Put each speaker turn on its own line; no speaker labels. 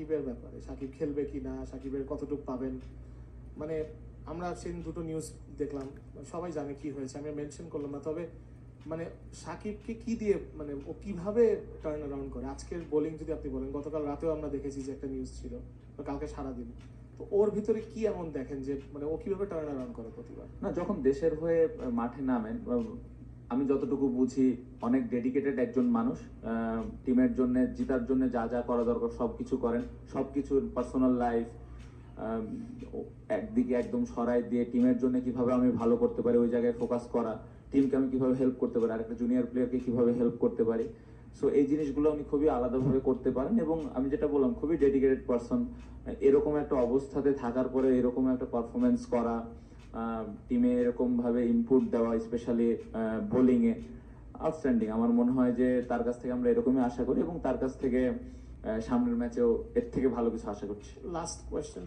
সাকিবের ব্যাপারে, সাকিব খেলবে কি না, সাকিবের কতটুকু পাবেন, মানে আমরা সেদিন দুটো নিউজ দেখলাম, সবাই জানে কি হয়েছে, আমি মেনশন করলাম না। তবে মানে সাকিবকে কি দিয়ে, মানে ও কিভাবে টার্ন অ্যারাউন্ড করে, আজকের বোলিং যদি আপনি বলেন, গতকাল রাতেও আমরা দেখেছি যে একটা নিউজ ছিল, তো কালকে সারাদিন, তো ওর ভিতরে কি এমন দেখেন যে মানে ও কিভাবে টার্ন অ্যারাউন্ড করে প্রতিবার?
না, যখন দেশের হয়ে মাঠে নামেন, আমি যতটুকু বুঝি অনেক ডেডিকেটেড একজন মানুষ। টিমের জন্য, জেতার জন্য যা যা করা দরকার সবকিছু করেন। সবকিছুর পার্সোনাল লাইফ একদিকে একদম সরাই দিয়ে টিমের জন্য কিভাবে আমি ভালো করতে পারি ওই জায়গায় ফোকাস করা, টিমকে আমি কিভাবে হেল্প করতে পারি, আরেকটা জুনিয়র প্লেয়ারকে কিভাবে হেল্প করতে পারি। সো এই জিনিসগুলো উনি খুবই আলাদাভাবে করতে পারেন এবং আমি যেটা বললাম খুবই ডেডিকেটেড পারসন। এরকম একটা অবস্থাতে থাকার পরে এরকম একটা পারফরমেন্স করা, টিমে এরকম ভাবে ইনপুট দেওয়া, স্পেশালি বোলিং এ আউটস্ট্যান্ডিং। আমার মনে হয় যে তার কাছ থেকে আমরা এরকমই আশা করি এবং তার কাছ থেকে সামনের ম্যাচেও এর থেকে ভালো কিছু আশা করছি।
Last question